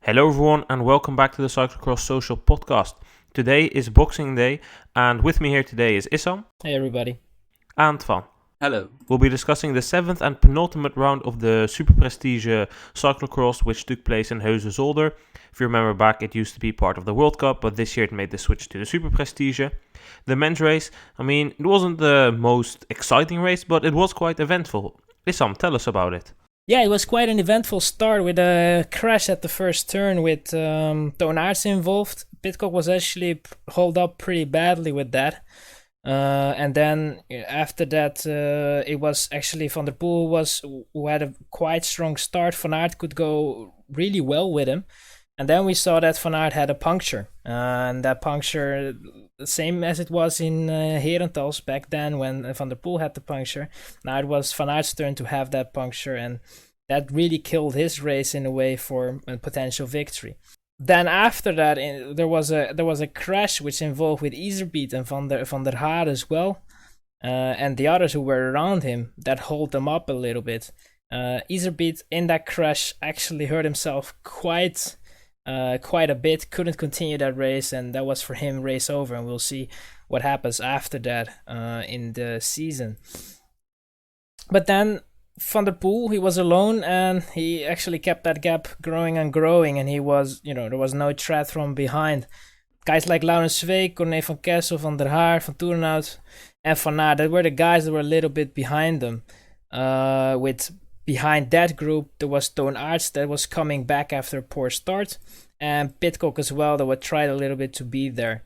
Hello everyone and welcome back to the Cyclocross Social podcast. Today is Boxing Day and with me here today is Issam Hey everybody. and Twan. Hello. We'll be discussing the 7th and penultimate round of the Superprestige Cyclocross, which took place in Huesden-Zolder. If you remember back, it used to be part of the World Cup, but this year it made the switch to the Superprestige. The men's race, it wasn't the most exciting race, but it was quite eventful. Issam, tell us about it. Yeah, it was quite an eventful start with a crash at the first turn with Twan involved. Pidcock was actually holed up pretty badly with that. And then after that, it was actually Van der Poel who had a quite strong start. Van Aert could go really well with him. And then we saw that Van Aert had a puncture. And that puncture, the same as it was in Herentals back then when Van der Poel had the puncture. Now it was Van Aert's turn to have that puncture. And that really killed his race in a way for a potential victory. Then after that, there was a crash which involved with Iserbyt and Van der Haar as well. And the others who were around him that hold them up a little bit. Iserbyt in that crash actually hurt himself quite a bit, couldn't continue that race, and that was for him race over, and we'll see what happens after that in the season. But then Van der Poel, he was alone, and he actually kept that gap growing, and he was, there was no threat from behind. Guys like Laurens Sweeck, Corné van Kessel, Van der Haar, Van Toerenhout, and Van Aert, that were the guys that were a little bit behind them. Behind that group, there was Twan Aert that was coming back after a poor start, and Pidcock as well that would try a little bit to be there.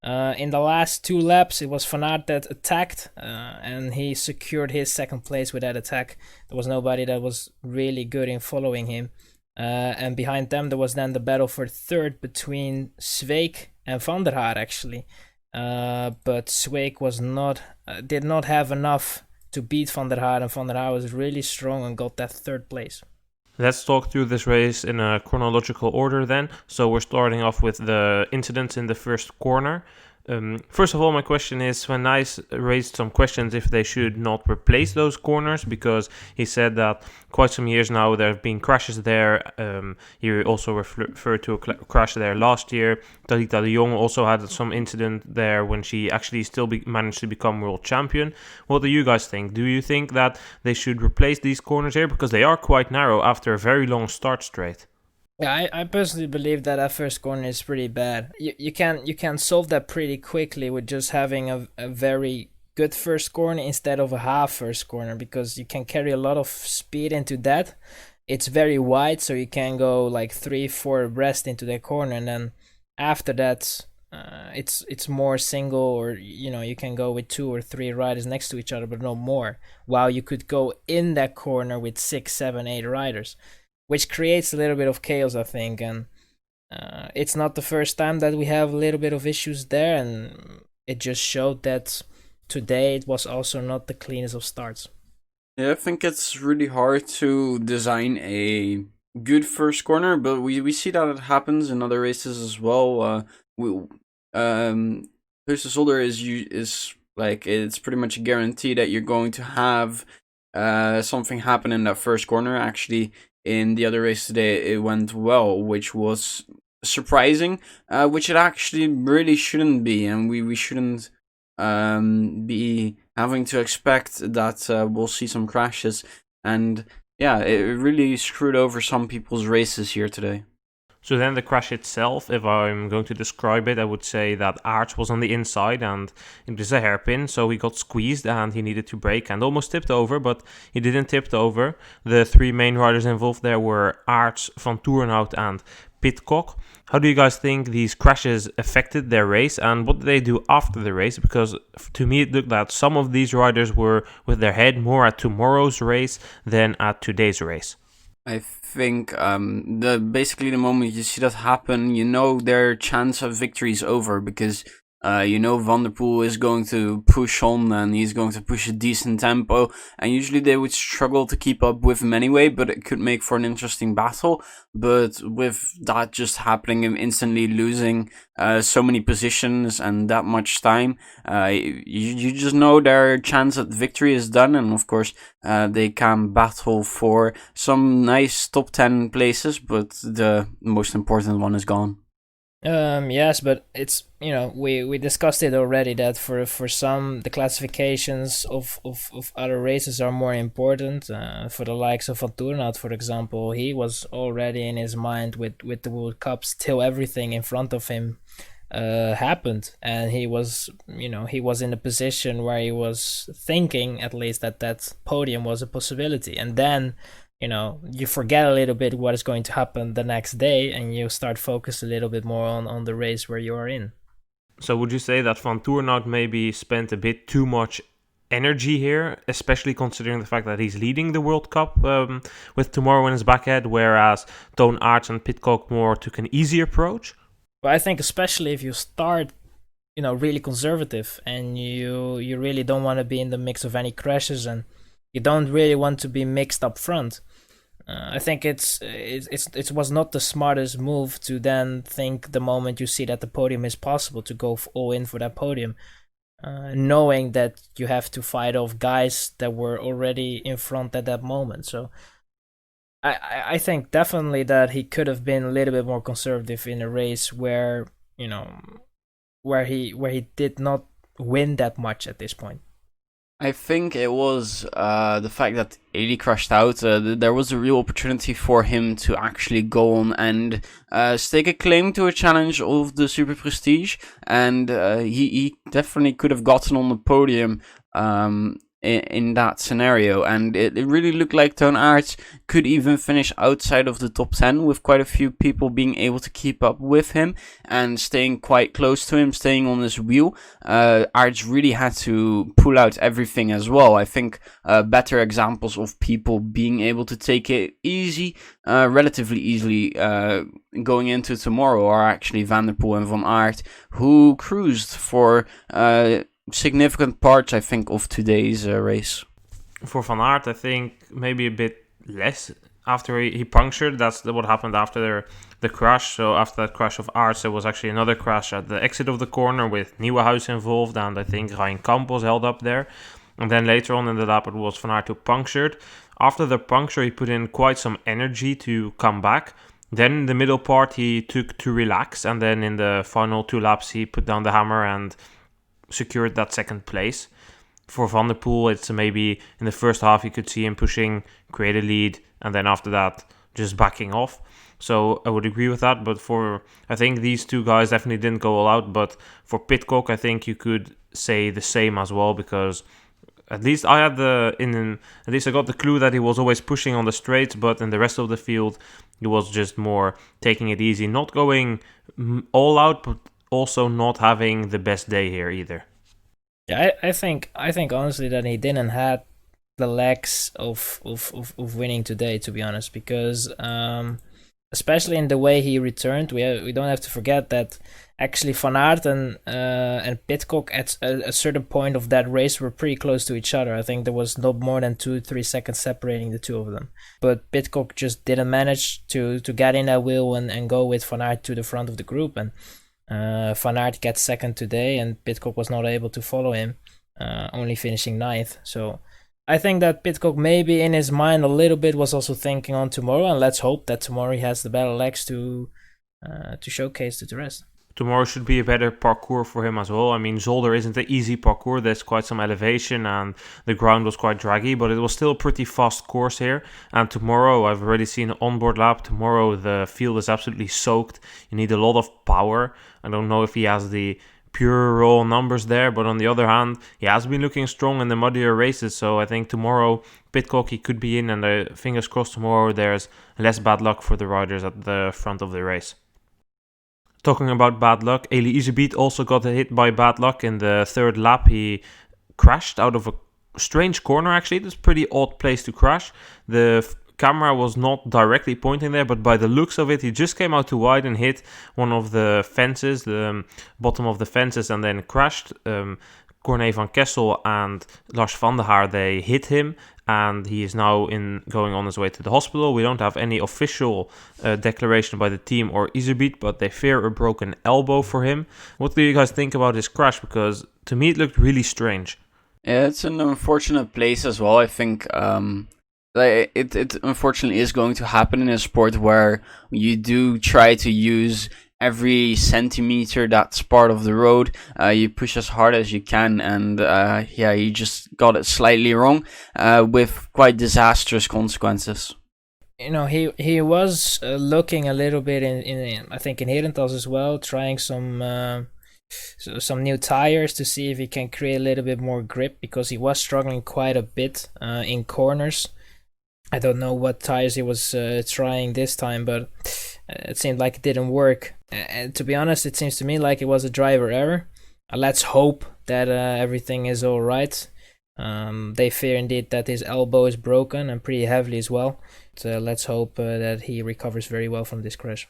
In the last two laps, it was Van Aert that attacked, and he secured his second place with that attack. There was nobody that was really good in following him. And behind them, there was then the battle for third between Sweeck and Van der Haar, actually. But Sweeck did not have enough to beat Van der Haar, and Van der Haar was really strong and got that third place. Let's talk through this race in a chronological order then. So we're starting off with the incidents in the first corner. First of all, my question is, Van Nys raised some questions if they should not replace those corners, because he said that quite some years now there have been crashes there. He also referred to a crash there last year. Talita de Jong also had some incident there when she actually still managed to become world champion. What do you guys think? Do you think that they should replace these corners here? Because they are quite narrow after a very long start straight. Yeah, I personally believe that first corner is pretty bad. You can solve that pretty quickly with just having a very good first corner instead of a half first corner, because you can carry a lot of speed into that. It's very wide, so you can go like 3-4 abreast into the corner, and then after that, it's more single, or you can go with 2 or 3 riders next to each other, but no more. While you could go in that corner with 6, 7, 8 riders, which creates a little bit of chaos, I think, and it's not the first time that we have a little bit of issues there, and it just showed that today it was also not the cleanest of starts. Yeah, I think it's really hard to design a good first corner, but we see that it happens in other races as well. Huesden-Zolder is like, it's pretty much a guarantee that you're going to have something happen in that first corner. Actually, in the other race today, it went well, which was surprising, which it actually really shouldn't be, and we shouldn't be having to expect that we'll see some crashes. And yeah, it really screwed over some people's races here today. So then the crash itself, if I'm going to describe it, I would say that Aert was on the inside and it was a hairpin, so he got squeezed and he needed to brake and almost tipped over, but he didn't tip over. The 3 main riders involved there were Aert, Van Toerenhout and Pidcock. How do you guys think these crashes affected their race, and what did they do after the race? Because to me it looked that some of these riders were with their head more at tomorrow's race than at today's race. I think basically the moment you see that happen, their chance of victory is over, because Van der Poel is going to push on and he's going to push a decent tempo, and usually they would struggle to keep up with him anyway, but it could make for an interesting battle. But with that just happening, him instantly losing so many positions and that much time, you just know their chance at victory is done, and of course they can battle for some nice top 10 places, but the most important one is gone. Yes, but it's, we discussed it already that for some the classifications of other races are more important. For the likes of Van Toornhout, for example, he was already in his mind with the World Cups till everything in front of him happened, and he was in a position where he was thinking at least that podium was a possibility, and then you forget a little bit what is going to happen the next day, and you start focus a little bit more on the race where you are in. So would you say that Van Toornhout maybe spent a bit too much energy here, especially considering the fact that he's leading the World Cup with tomorrow in his back head, whereas Toon Aerts and Pidcock more took an easy approach? But I think especially if you start really conservative and you really don't want to be in the mix of any crashes, and you don't really want to be mixed up front. I think it was not the smartest move to then think the moment you see that the podium is possible to go all in for that podium, knowing that you have to fight off guys that were already in front at that moment. So I think definitely that he could have been a little bit more conservative in a race where he did not win that much at this point. I think it was the fact that Eli crashed out. There was a real opportunity for him to actually go on and stake a claim to a challenge of the Superprestige, and he definitely could have gotten on the podium in that scenario, and it really looked like Toon Aerts could even finish outside of the top 10, with quite a few people being able to keep up with him and staying quite close to him, staying on his wheel. Aerts really had to pull out everything as well. I think better examples of people being able to take it easy, relatively easily, going into tomorrow are actually Van der Poel and Van Aert, who cruised for significant parts, I think, of today's race. For Van Aert, I think maybe a bit less after he punctured. That's what happened after the crash. So after that crash of Aerts, there was actually another crash at the exit of the corner with Nieuwenhuis involved, and I think Ryan Kamp was held up there. And then later on in the lap, it was Van Aert who punctured. After the puncture, he put in quite some energy to come back. Then the middle part he took to relax, and then in the final 2 laps, he put down the hammer and secured that second place. For Van der Poel, it's maybe in the first half you could see him pushing, create a lead, and then after that just backing off. So I would agree with that, but I think these two guys definitely didn't go all out. But for Pidcock, I think you could say the same as well, because at least I got the clue that he was always pushing on the straights, but in the rest of the field he was just more taking it easy, not going all out, but also not having the best day here either. Yeah, I think honestly that he didn't have the legs of winning today, to be honest, because especially in the way he returned, we don't have to forget that actually Van Aert and Pidcock at a certain point of that race were pretty close to each other. I think there was not more than 2-3 seconds separating the two of them. But Pidcock just didn't manage to get in that wheel and go with Van Aert to the front of the group, and Van Aert gets second today, and Pidcock was not able to follow him, only finishing 9th. So I think that Pidcock maybe in his mind a little bit was also thinking on tomorrow, and let's hope that tomorrow he has the better legs to showcase to the rest. Tomorrow should be a better parcours for him as well. I mean, Zolder isn't an easy parcours. There's quite some elevation and the ground was quite draggy, but it was still a pretty fast course here. And tomorrow, I've already seen an onboard lap. Tomorrow, the field is absolutely soaked. You need a lot of power. I don't know if he has the pure raw numbers there, but on the other hand, he has been looking strong in the muddier races. So I think tomorrow, Pidcock, he could be in, and fingers crossed tomorrow there's less bad luck for the riders at the front of the race. Talking about bad luck, Eli Iserbyt also got hit by bad luck in the 3rd lap. He crashed out of a strange corner, actually. It's a pretty odd place to crash. The camera was not directly pointing there, but by the looks of it, he just came out too wide and hit one of the fences, the bottom of the fences, and then crashed. Corné van Kessel and Lars van der Haar, they hit him, and he is now going on his way to the hospital. We don't have any official declaration by the team or Iserbyt, but they fear a broken elbow for him. What do you guys think about his crash? Because to me it looked really strange. Yeah, it's an unfortunate place as well. I think it unfortunately is going to happen in a sport where you do try to use every centimeter that's part of the road. You push as hard as you can, and you just got it slightly wrong, with quite disastrous consequences. You know, he was looking a little bit in I think in Herentals as well, trying some new tires to see if he can create a little bit more grip, because he was struggling quite a bit in corners. I don't know what tires he was trying this time, but it seemed like it didn't work. And to be honest, it seems to me like it was a driver error. Let's hope that everything is all right. They fear indeed that his elbow is broken, and pretty heavily as well. So let's hope that he recovers very well from this crash.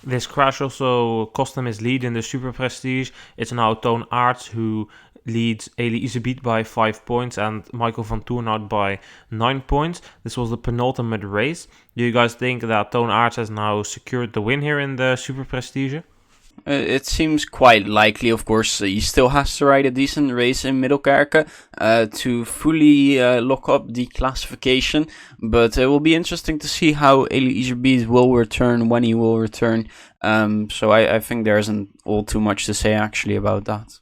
This crash also cost him his lead in the Superprestige. It's now Toon Aerts who leads Eli Iserbyt by 5 points and Michael van Toornout by 9 points. This was the penultimate race. Do you guys think that Toon Aerts has now secured the win here in the Superprestige? It seems quite likely. Of course, he still has to ride a decent race in Middelkerke to fully lock up the classification. But it will be interesting to see how Eli Iserbyt will return, when he will return. So I think there isn't all too much to say actually about that.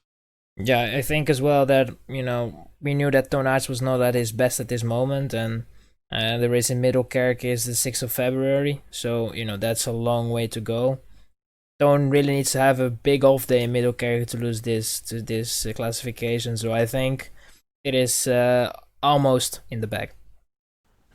Yeah, I think as well that, you know, we knew that Toon Aerts was not at his best at this moment, and the race in Middelkerke is the 6th of February, so, you know, that's a long way to go. Toon really needs to have a big off day in Middelkerke to lose this classification, so I think it is almost in the bag.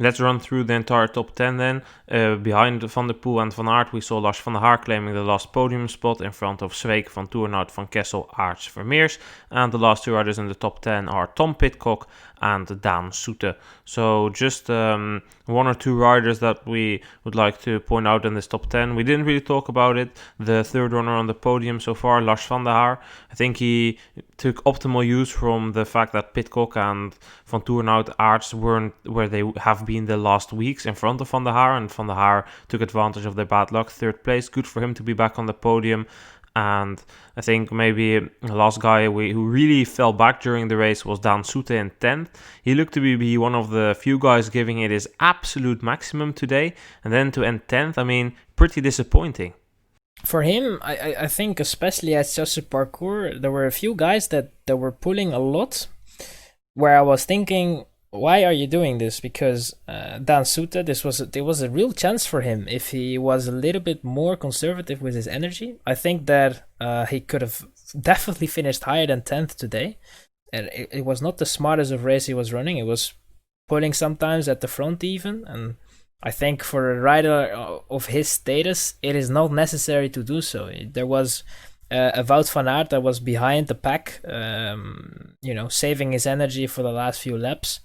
Let's run through the entire top 10 then. Behind Van der Poel and Van Aert, we saw Lars van der Haar claiming the last podium spot in front of Zweek, Van Toornout, Van Kessel, Aerts, Vermeers. And the last two riders in the top 10 are Tom Pidcock and Daan Soete. So just one or two riders that we would like to point out in this top 10. We didn't really talk about it. The third runner on the podium so far, Lars van der Haar. I think he took optimal use from the fact that Pidcock and Van Toornout, Aerts weren't where they have been the last weeks in front of Van der Haar, and Van der Haar took advantage of their bad luck. Third place, good for him to be back on the podium. And I think maybe the last guy who really fell back during the race was Daan Soete in 10th. He looked to be one of the few guys giving it his absolute maximum today. And then to end 10th, I mean, pretty disappointing. For him, I think especially at such a parcours, there were a few guys that were pulling a lot, where I was thinking, why are you doing this? Because Daan Soete, there was a real chance for him if he was a little bit more conservative with his energy. I think that he could have definitely finished higher than 10th today. And it was not the smartest of race he was running. It was pulling sometimes at the front even. And I think for a rider of his status, it is not necessary to do so. There was a Wout van Aert that was behind the pack, saving his energy for the last few laps.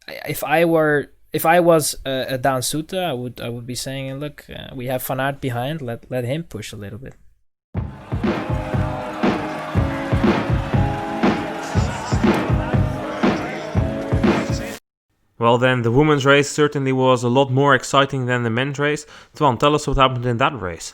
If I was a Daan Soete, I would be saying, look, we have Van Aert behind. Let him push a little bit. Well then, the women's race certainly was a lot more exciting than the men's race. Twan, tell us what happened in that race.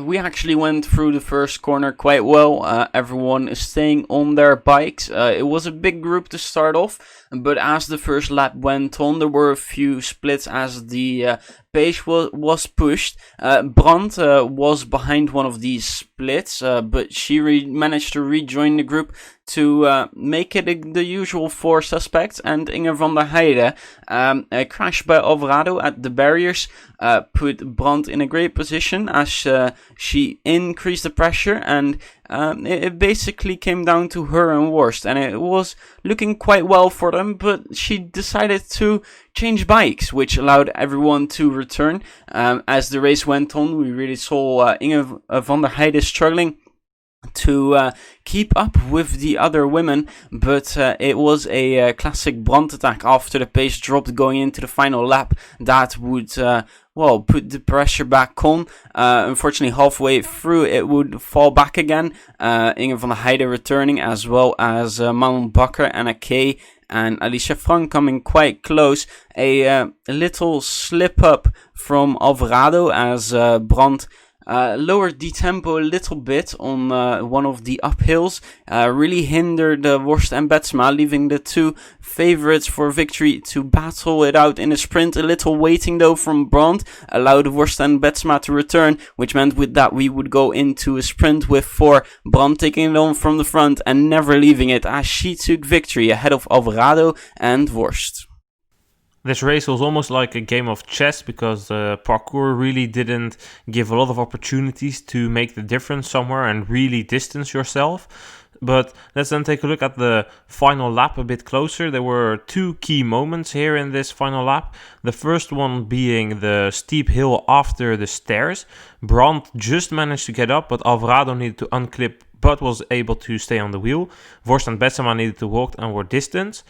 We actually went through the first corner quite well. Everyone is staying on their bikes. It was a big group to start off, but as the first lap went on, there were a few splits as the pace was pushed. Brandt was behind one of these splits, but she managed to rejoin the group to make it the usual four suspects, and Inge van der Heide, a crash by Alvarado at the barriers, put Brandt in a great position as she increased the pressure, and it basically came down to her and Worst, and it was looking quite well for them, but she decided to change bikes, which allowed everyone to return. As the race went on, we really saw Inge van der Heide struggling to keep up with the other women, but it was a classic Brandt attack after the pace dropped going into the final lap that would put the pressure back on. Unfortunately, halfway through it would fall back again. Inge van der Heijden returning, as well as Manon Bakker, Anna Kay, and Alicia Frank coming quite close. A little slip up from Alvarado as Brandt lowered the tempo a little bit on one of the uphills, really hindered Worst and Betsma, leaving the two favorites for victory to battle it out in a sprint. A little waiting though from Brandt allowed Worst and Betsma to return, which meant with that we would go into a sprint with 4, Brandt taking it on from the front and never leaving it as she took victory ahead of Alvarado and Worst. This race was almost like a game of chess because the parkour really didn't give a lot of opportunities to make the difference somewhere and really distance yourself. But let's then take a look at the final lap a bit closer. There were 2 key moments here in this final lap. The first one being the steep hill after the stairs. Brandt just managed to get up, but Alvarado needed to unclip but was able to stay on the wheel. Worst and Betsema needed to walk and were distant.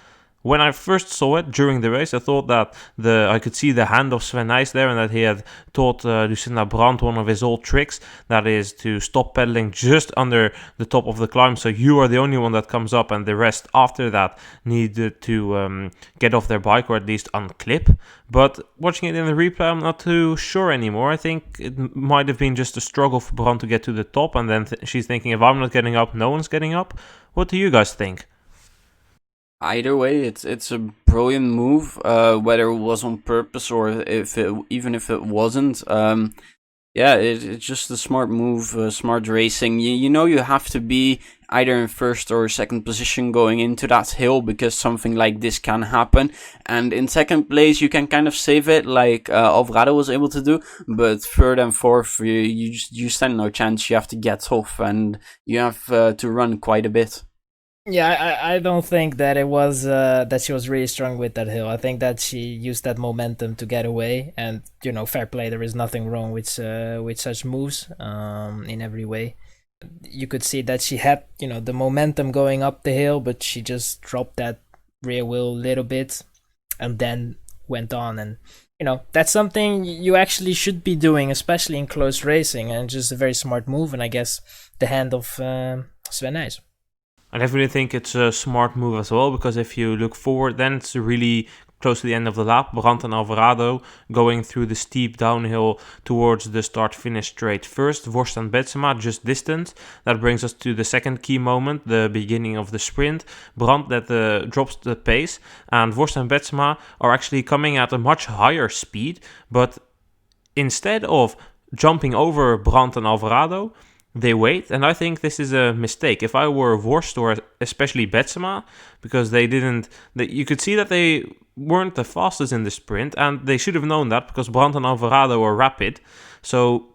When I first saw it during the race, I thought that I could see the hand of Sven Nys there and that he had taught Lucinda Brandt one of his old tricks, that is to stop pedaling just under the top of the climb, so you are the only one that comes up and the rest after that needed to get off their bike or at least unclip. But watching it in the replay, I'm not too sure anymore. I think it might have been just a struggle for Brandt to get to the top, and then she's thinking, if I'm not getting up, no one's getting up. What do you guys think? Either way, it's a brilliant move, whether it was on purpose or even if it wasn't. It's just a smart move, smart racing. You know you have to be either in first or second position going into that hill because something like this can happen. And in second place, you can kind of save it like Alvarado was able to do. But third and fourth, you stand no chance. You have to get off and you have to run quite a bit. Yeah, I don't think that it was that she was really strong with that hill. I think that she used that momentum to get away, and fair play. There is nothing wrong with such moves in every way. You could see that she had the momentum going up the hill, but she just dropped that rear wheel a little bit, and then went on. And that's something you actually should be doing, especially in close racing, and just a very smart move. And I guess the hand of Sven Nys. I definitely think it's a smart move as well, because if you look forward, then it's really close to the end of the lap. Brandt and Alvarado going through the steep downhill towards the start-finish straight first. Worst and Betsema just distant. That brings us to the second key moment, the beginning of the sprint. Brandt that drops the pace, and Worst and Betsema are actually coming at a much higher speed, but instead of jumping over Brandt and Alvarado, they wait, and I think this is a mistake. If I were Worst or especially Betsema, because you could see that they weren't the fastest in the sprint, and they should have known that because Brandt and Alvarado are rapid. So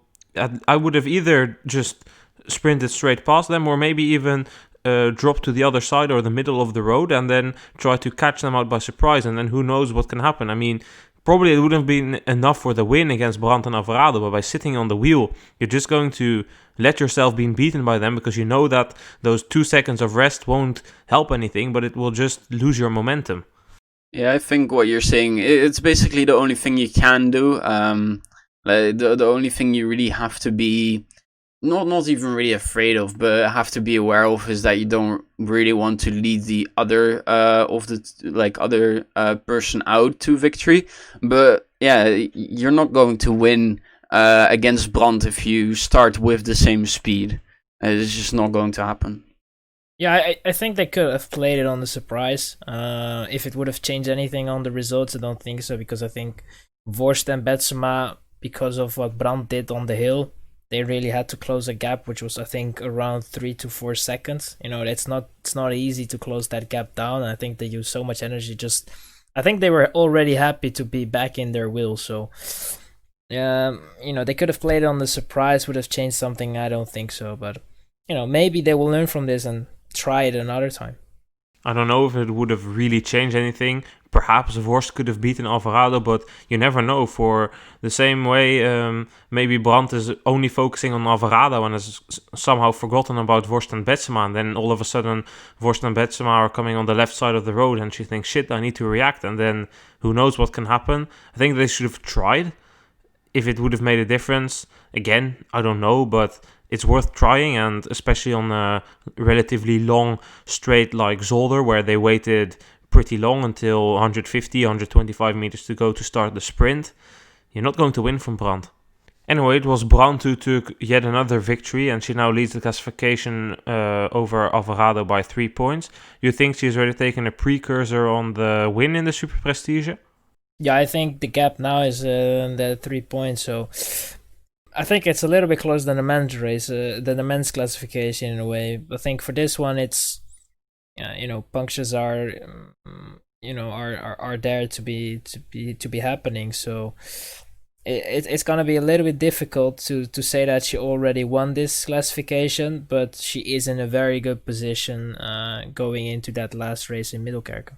I would have either just sprinted straight past them, or maybe even drop to the other side or the middle of the road and then try to catch them out by surprise, and then who knows what can happen. I mean, probably it wouldn't have been enough for the win against Brandt and Alvarado, but by sitting on the wheel, you're just going to let yourself be beaten by them, because you know that those 2 seconds of rest won't help anything, but it will just lose your momentum. Yeah, I think what you're saying, it's basically the only thing you can do. The only thing you really have to be not even really afraid of, but have to be aware of, is that you don't really want to lead the other person out to victory. But yeah, you're not going to win against Brandt if you start with the same speed. It's just not going to happen. Yeah, I think they could have played it on the surprise. If it would have changed anything on the results, I don't think so, because I think Worst and Betsema, because of what Brandt did on the hill, they really had to close a gap, which was, I think, around 3 to 4 seconds. It's not easy to close that gap down. And I think they used so much energy. I think they were already happy to be back in their wheel. So, they could have played it on the surprise. Would have changed something? I don't think so. But, maybe they will learn from this and try it another time. I don't know if it would have really changed anything. perhaps Vorst could have beaten Alvarado, but you never know. For the same way, maybe Brandt is only focusing on Alvarado and has somehow forgotten about Vorst and Betsema, and then all of a sudden Vorst and Betsema are coming on the left side of the road, and she thinks, shit, I need to react, and then who knows what can happen. I think they should have tried. If it would have made a difference, again, I don't know, but it's worth trying, and especially on a relatively long straight like Zolder, where they waited pretty long until 150, 125 meters to go to start the sprint. You're not going to win from Brandt. Anyway, it was Brandt who took yet another victory, and she now leads the classification over Alvarado by 3 points. You think she's already taken a precursor on the win in the Superprestige? Yeah, I think the gap now is the 3 points, so I think it's a little bit closer than the men's race, than the men's classification in a way. I think for this one, it's punctures are there to be happening. So it's gonna be a little bit difficult to say that she already won this classification, but she is in a very good position going into that last race in Middelkerke.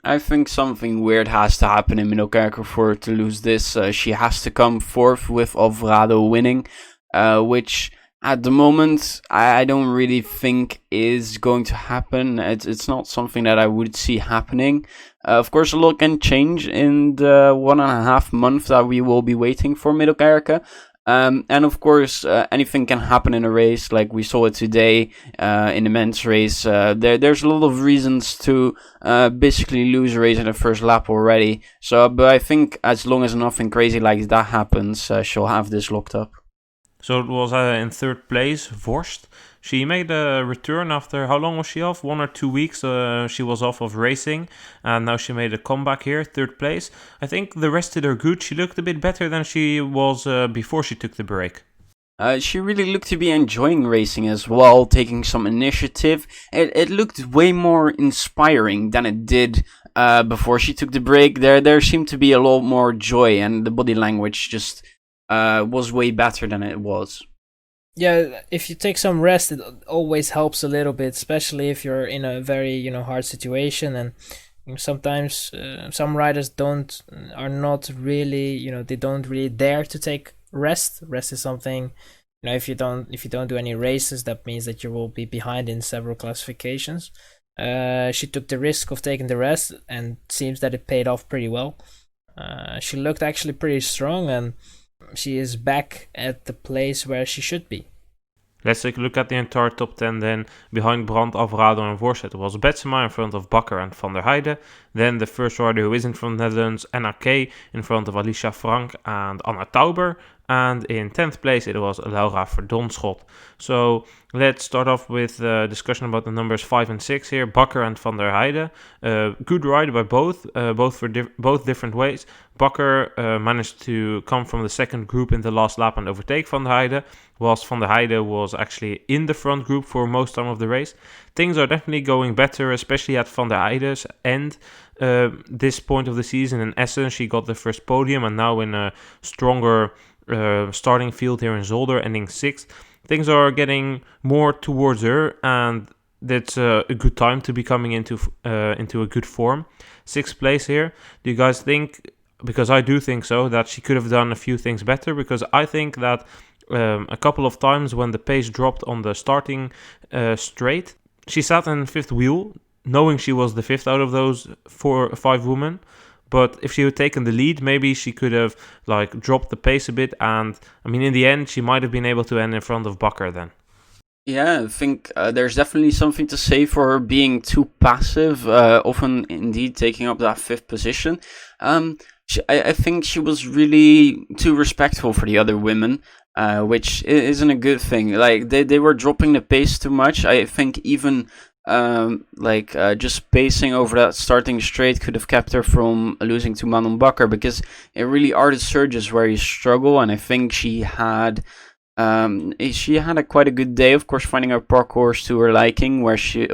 I think something weird has to happen in Middelkerke for her to lose this. She has to come fourth with Alvarado winning, which at the moment I don't really think is going to happen. It's not something that I would see happening. Of course, a lot can change in the 1.5 months that we will be waiting for Middelkerke. And of course, anything can happen in a race, like we saw it today in the men's race. There's a lot of reasons to basically lose a race in the first lap already. But I think as long as nothing crazy like that happens, she'll have this locked up. So it was in third place, Vorst. She made a return after, how long was she off? 1 or 2 weeks she was off of racing, and now she made a comeback here, third place. I think the rest did her good. She looked a bit better than she was before she took the break. She really looked to be enjoying racing as well, taking some initiative. It looked way more inspiring than it did before she took the break. There seemed to be a lot more joy, and the body language just was way better than it was. Yeah, if you take some rest, it always helps a little bit, especially if you're in a very hard situation. And sometimes some riders are not really they don't really dare to take rest. Rest is something if you don't do any races, that means that you will be behind in several classifications. She took the risk of taking the rest, and seems that it paid off pretty well. She looked actually pretty strong, and she is back at the place where she should be. Let's take a look at the entire top 10 then. Behind Brandt, Alvarado and Vorst, it was Betsema in front of Bakker and Van der Heijden. Then the first rider who isn't from the Netherlands, NRK, in front of Alicia Frank and Anna Tauber. And in 10th place it was Laura Verdonschot. So let's start off with a discussion about the numbers 5 and 6 here. Bakker and Van der Heijden. Good ride by both for both different ways. Bakker managed to come from the second group in the last lap and overtake Van der Heijden, whilst Van der Heijden was actually in the front group for most time of the race. Things are definitely going better, especially at Van der Heijden's end. This point of the season in Essen, she got the first podium, and now in a stronger starting field here in Zolder, ending 6th. Things are getting more towards her, and that's a good time to be coming into a good form. 6th place here. Do you guys think, because I do think so, that she could have done a few things better? Because I think that a couple of times when the pace dropped on the starting straight, she sat in 5th wheel, knowing she was the 5th out of those 4 or 5 women. But if she had taken the lead, maybe she could have dropped the pace a bit. And I mean, in the end, she might have been able to end in front of Bakker then. Yeah, I think there's definitely something to say for her being too passive, often indeed taking up that 5th position. I think she was really too respectful for the other women, which isn't a good thing. Like they were dropping the pace too much. I think even just pacing over that starting straight could have kept her from losing to Manon Bakker, because it really are the surges where you struggle. And I think she had quite a good day, of course, finding a parcours to her liking, where she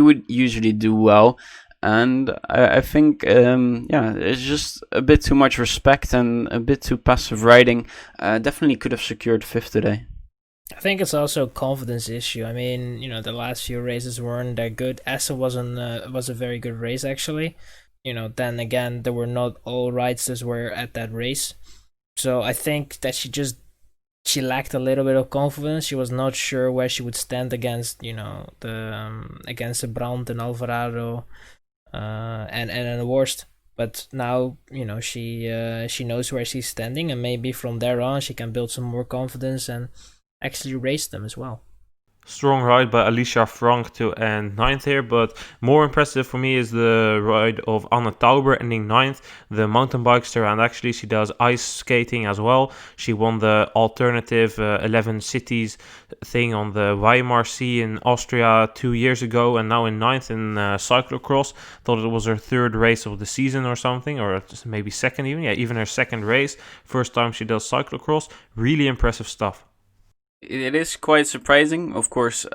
would usually do well. And I think it's just a bit too much respect and a bit too passive riding. Definitely could have secured 5th today. I think it's also a confidence issue. I mean, the last few races weren't that good. Essen was a very good race, actually. then again, there were not all riders were at that race. So I think that she lacked a little bit of confidence. She was not sure where she would stand against, against the Brandt and Alvarado, and the worst. But now, she knows where she's standing, and maybe from there on she can build some more confidence and actually race them as well. Strong ride by Alicia Frank to end 9th here, but more impressive for me is the ride of Anna Tauber ending 9th, the mountain bikester, and actually she does ice skating as well. She won the alternative 11 cities thing on the Weimar Sea in Austria 2 years ago, and now in 9th in cyclocross. Thought it was her third race of the season or something, or maybe second even. Yeah, even her second race. First time she does cyclocross. Really impressive stuff. It is quite surprising, of course.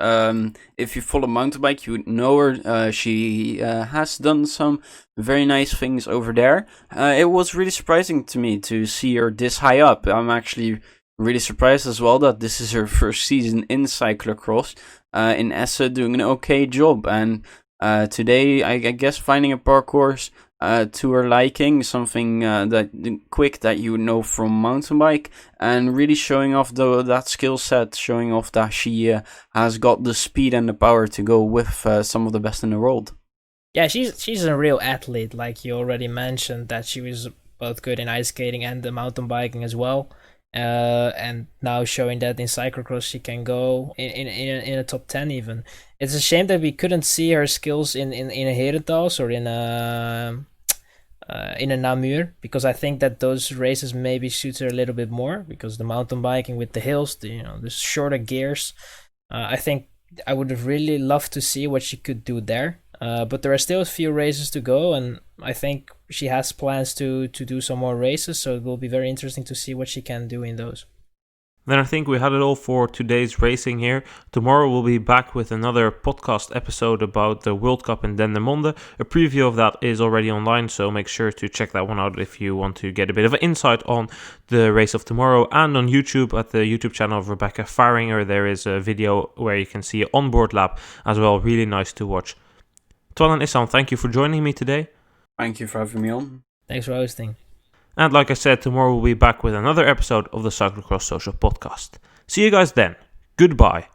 If you follow mountain bike, you know her. She has done some very nice things over there. It was really surprising to me to see her this high up. I'm actually really surprised as well that this is her first season in cyclocross. In Essen, doing an okay job, and today I guess finding a parcours to her liking, something that quick that you know from mountain bike, and really showing off that skill set, showing off that she has got the speed and the power to go with some of the best in the world. Yeah, she's a real athlete, like you already mentioned, that she was both good in ice skating and the mountain biking as well. And now showing that in cyclocross she can go in a top 10 even. It's a shame that we couldn't see her skills in a Herentals or in a Namur, because I think that those races maybe suit her a little bit more, because the mountain biking with the hills, the shorter gears, I think I would have really loved to see what she could do there. But there are still a few races to go, and I think she has plans to do some more races, so it will be very interesting to see what she can do in those. Then I think we had it all for today's racing here. Tomorrow we'll be back with another podcast episode about the World Cup in Dendermonde. A preview of that is already online, so make sure to check that one out if you want to get a bit of an insight on the race of tomorrow. And on YouTube, at the YouTube channel of Rebecca Faringer, there is a video where you can see an onboard lap as well. Really nice to watch. Twan and Issam, thank you for joining me today. Thank you for having me on. Thanks for hosting. And like I said, tomorrow we'll be back with another episode of the Cyclocross Social podcast. See you guys then. Goodbye.